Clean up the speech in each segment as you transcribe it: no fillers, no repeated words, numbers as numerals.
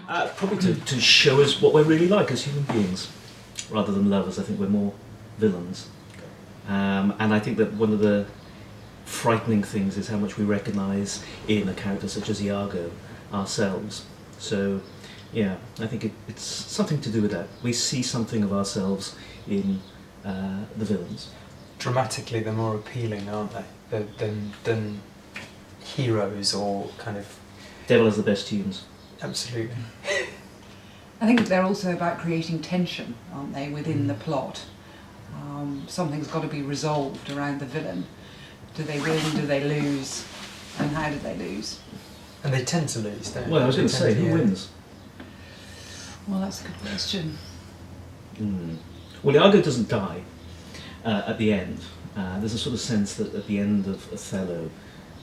Probably to show us what we're really like as human beings, rather than lovers. I think we're more villains. And I think that one of the frightening things is how much we recognise in a character such as Iago ourselves. So, yeah, I think it's something to do with that. We see something of ourselves in the villains. Dramatically, they're more appealing, aren't they, than heroes or kind of... Devil has the best tunes. Absolutely. I think they're also about creating tension, aren't they, within the plot. Something's got to be resolved around the villain. Do they win, do they lose, and how do they lose? And they tend to lose, don't they? Well, I was going to say, who wins? Well, that's a good question. Well, Iago doesn't die at the end. There's a sort of sense that at the end of Othello,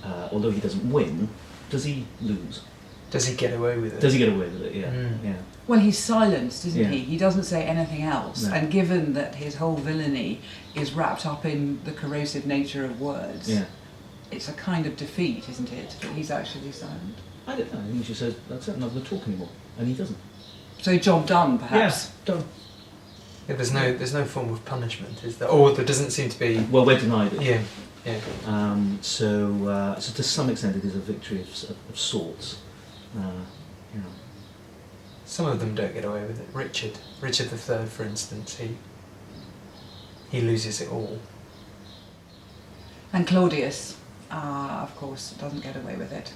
although he doesn't win, does he lose? Does he get away with it? Does he get away with it? Yeah. Yeah. Well, he's silenced, isn't Yeah. he? He doesn't say anything else. No. And given that his whole villainy is wrapped up in the corrosive nature of words, Yeah. it's a kind of defeat, isn't it? That he's actually silent. I don't know. I think he just says, that's it, I'm not going to talk anymore. And he doesn't. So job done, perhaps. Yeah, done. Yeah, there's no form of punishment, is there? Or there doesn't seem to be... Well, we're denied it. Yeah, yeah. So to some extent it is a victory of sorts. You know. Some of them don't get away with it. Richard III, for instance, he loses it all. And Claudius, of course, doesn't get away with it.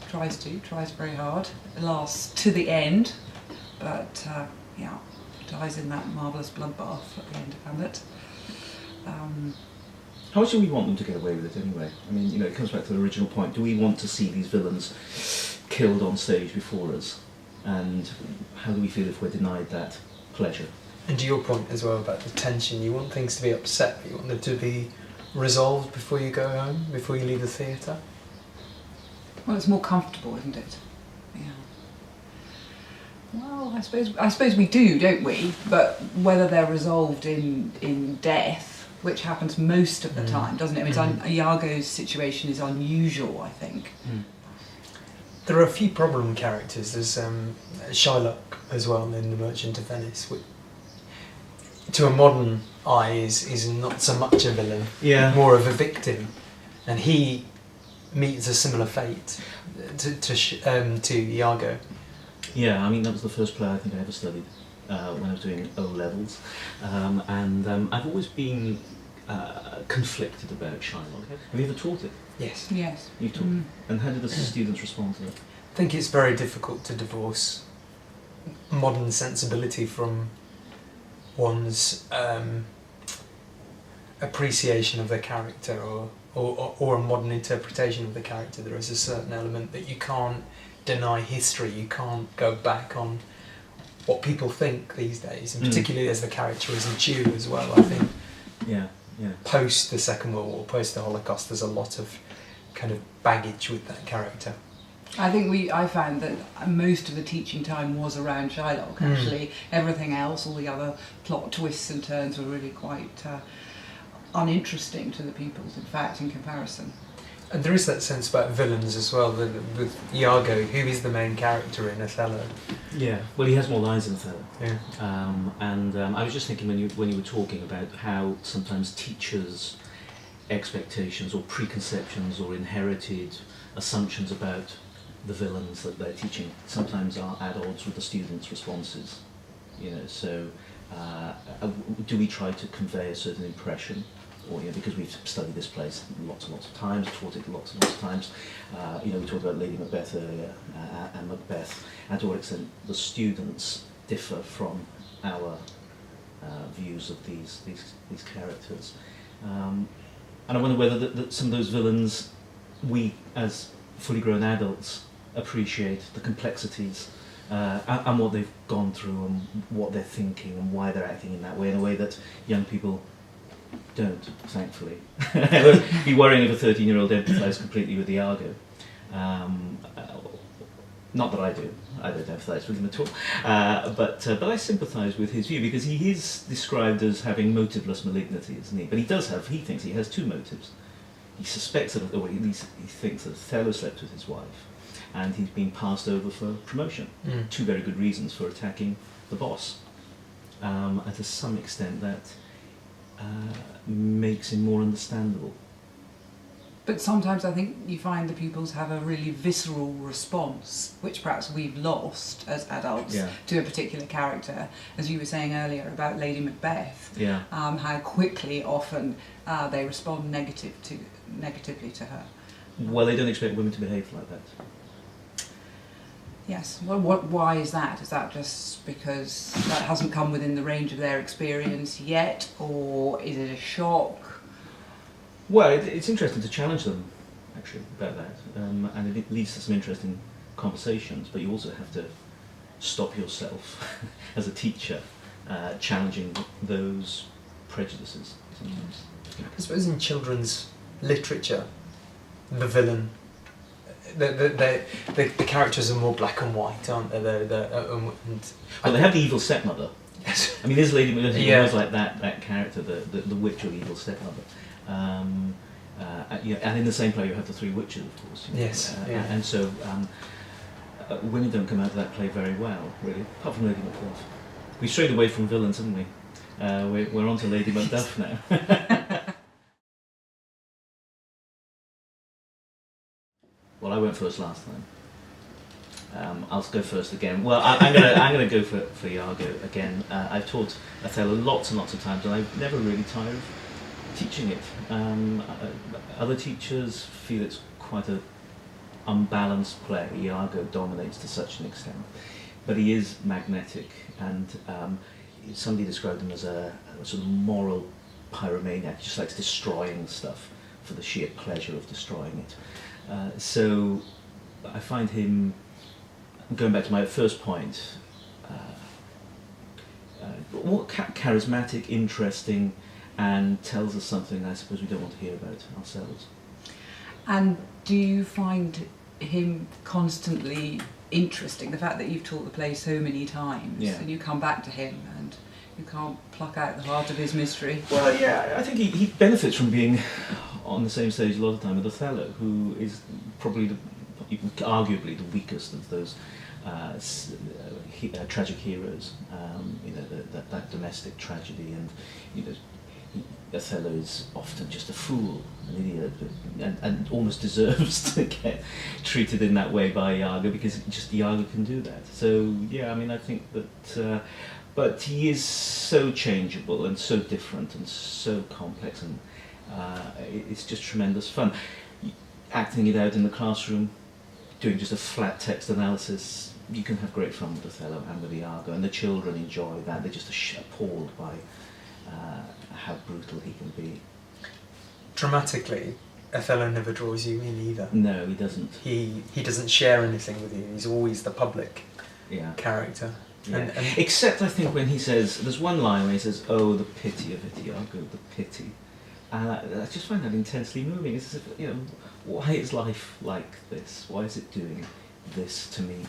Tries very hard, lasts to the end, but dies in that marvellous bloodbath at the end of Hamlet. How much do we want them to get away with it anyway? I mean, you know, it comes back to the original point. Do we want to see these villains killed on stage before us? And how do we feel if we're denied that pleasure? And to your point as well about the tension, you want things to be upset, but you want them to be resolved before you go home, before you leave the theatre? Well, it's more comfortable, isn't it? Yeah. Well, I suppose we do, don't we? But whether they're resolved in death, which happens most of the time, doesn't it? I mean, Iago's situation is unusual, I think. There are a few problem characters. There's Shylock as well in The Merchant of Venice, which to a modern eye is not so much a villain, more of a victim, and he meets a similar fate to Iago. Yeah, I mean, that was the first play I think I ever studied when I was doing O-levels, and I've always been conflicted about Shylock. Have you ever taught it? Yes. Yes. You've taught it. And how did the students respond to it? I think it's very difficult to divorce modern sensibility from one's appreciation of the character or a modern interpretation of the character. There is a certain element that you can't deny history, you can't go back on what people think these days, and particularly as the character is a Jew as well. I think post the Second World War, post the Holocaust, there's a lot of kind of baggage with that character. I found that most of the teaching time was around Shylock, actually. Everything else, all the other plot twists and turns were really quite uninteresting to the pupils, in fact, in comparison. And there is that sense about villains as well, with Iago, who is the main character in Othello. Yeah, well, he has more lines in Othello. Yeah. I was just thinking when you were talking about how sometimes teachers' expectations or preconceptions or inherited assumptions about the villains that they're teaching sometimes are at odds with the students' responses. You know, so do we try to convey a certain impression? Or, you know, because we've studied this place lots and lots of times, taught it lots and lots of times. You know, we talked about Lady Macbeth earlier and Macbeth, and to what extent the students differ from our views of these characters. And I wonder whether that some of those villains, we as fully grown adults appreciate the complexities and what they've gone through and what they're thinking and why they're acting in that way, in a way that young people don't, thankfully. Be worrying if a 13-year-old empathised completely with Iago. Not that I do. I don't empathise with him at all. But I sympathise with his view, because he is described as having motiveless malignity, isn't he? But he thinks he has two motives. He suspects that, or at least he thinks that Othello slept with his wife, and he's being passed over for promotion. Two very good reasons for attacking the boss. And to some extent that makes him more understandable. But sometimes I think you find the pupils have a really visceral response, which perhaps we've lost as adults to a particular character. As you were saying earlier about Lady Macbeth, how quickly often they respond negatively to her. Well, they don't expect women to behave like that. Yes. Well, why is that? Is that just because that hasn't come within the range of their experience yet, or is it a shock? Well, it's interesting to challenge them, actually, about that, and it leads to some interesting conversations, but you also have to stop yourself, as a teacher, challenging those prejudices sometimes. I suppose in children's literature, the villain, the characters are more black and white, aren't they? Well, they have the evil stepmother. Yes. I mean, this Lady Macbeth was like that character, the witch or evil stepmother. And in the same play you have the three witches, of course. Yes. And so women don't come out of that play very well, really, apart from Lady Macbeth. We strayed away from villains, haven't we? We're on to Lady Macbeth now. Well, I went first last time. I'll go first again. Well, I'm gonna go for Iago again. I've taught Othello lots and lots of times, and I've never really tired of teaching it. Other teachers feel it's quite an unbalanced play. Iago dominates to such an extent, but he is magnetic, and somebody described him as a sort of moral pyromaniac. He just likes destroying stuff for the sheer pleasure of destroying it. So I find him, going back to my first point, charismatic, interesting, and tells us something I suppose we don't want to hear about ourselves. And do you find him constantly interesting? The fact that you've taught the play so many times, and you come back to him and you can't pluck out the heart of his mystery. Well, yeah, I think he benefits from being on the same stage a lot of the time with Othello, who is probably arguably the weakest of those tragic heroes. That domestic tragedy, and Othello is often just a fool, an idiot, and almost deserves to get treated in that way by Iago, because just Iago can do that. So yeah, I mean, I think that, but he is so changeable and so different and so complex, and it's just tremendous fun. Acting it out in the classroom, doing just a flat text analysis, you can have great fun with Othello and with Iago, and the children enjoy that. They're just appalled by how brutal he can be. Dramatically, Othello never draws you in either. No, he doesn't. He doesn't share anything with you. He's always the public character. Yeah. And except I think when he says, there's one line where he says, "Oh, the pity of it, Iago, the pity." And I just find that intensely moving. It's as if, why is life like this? Why is it doing this to me?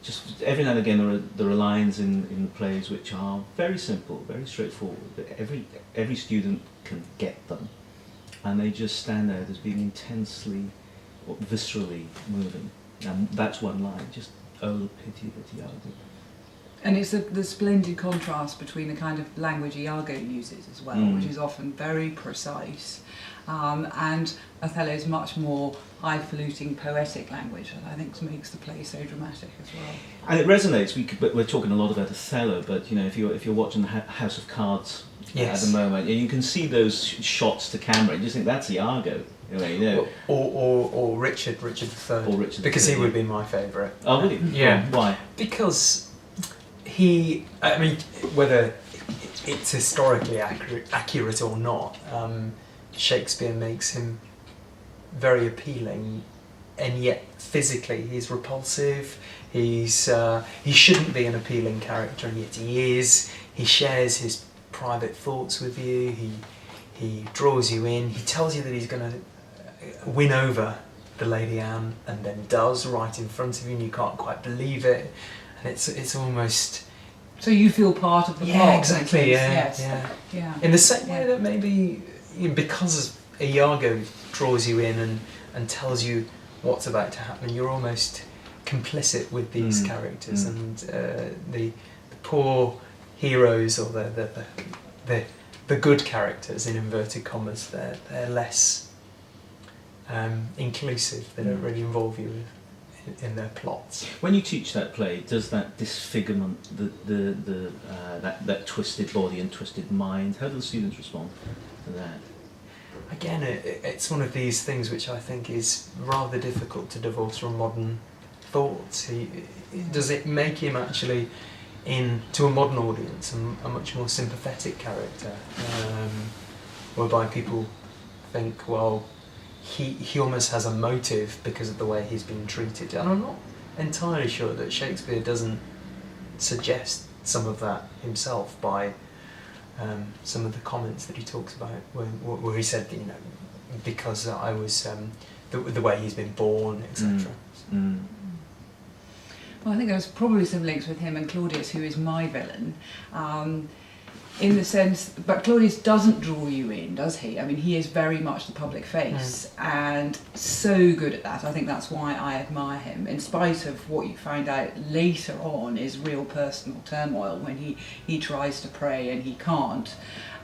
Just every now and again there are lines in the plays which are very simple, very straightforward. Every student can get them, and they just stand out as being intensely, or viscerally moving. And that's one line. Just, oh, the pity of it, Iago. And it's the splendid contrast between the kind of language Iago uses as well, which is often very precise, and Othello's much more highfalutin, poetic language that I think makes the play so dramatic as well. And it resonates. We're talking a lot about Othello, but if you're watching the House of Cards at the moment, you can see those shots to camera, and you just think that's Iago. Or Richard III. Because he would be my favourite. Oh, really? Yeah. Why? Because whether it's historically accurate or not, Shakespeare makes him very appealing, and yet physically he's repulsive. He shouldn't be an appealing character, and yet he is. He shares his private thoughts with you. He draws you in. He tells you that he's going to win over the Lady Anne, and then does right in front of you, and you can't quite believe it. And it's almost. So you feel part of the plot. Yeah, exactly. Yeah. In the same way that maybe because Iago draws you in and tells you what's about to happen. You're almost complicit with these characters, and the poor heroes, or the good characters in inverted commas, they're less inclusive. They don't really involve you in their plots. When you teach that play, does that disfigurement, that twisted body and twisted mind, how do the students respond to that? Again, it's one of these things which I think is rather difficult to divorce from modern thoughts. Does it make him actually, to a modern audience, a much more sympathetic character, whereby people think, well, he almost has a motive because of the way he's been treated. And I'm not entirely sure that Shakespeare doesn't suggest some of that himself by some of the comments that he talks about, where he said, you know, because I was the way he's been born, etc. Well, I think there's probably some links with him and Claudius, who is my villain, in the sense, but Claudius doesn't draw you in, does he? I mean, he is very much the public face, and so good at that. I think that's why I admire him, in spite of what you find out later on is real personal turmoil when he tries to pray and he can't,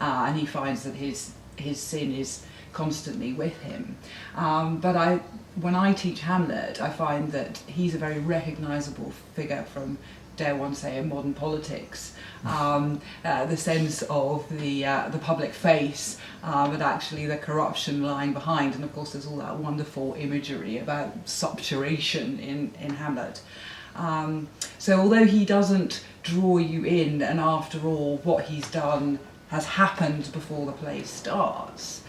and he finds that his sin is constantly with him. But when I teach Hamlet, I find that he's a very recognisable figure from, dare one say, in modern politics. The sense of the public face, but actually the corruption lying behind. And of course there's all that wonderful imagery about subjuration in Hamlet. So although he doesn't draw you in, and after all what he's done has happened before the play starts,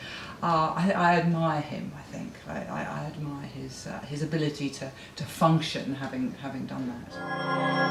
I admire him. I think I admire his ability to function, having done that.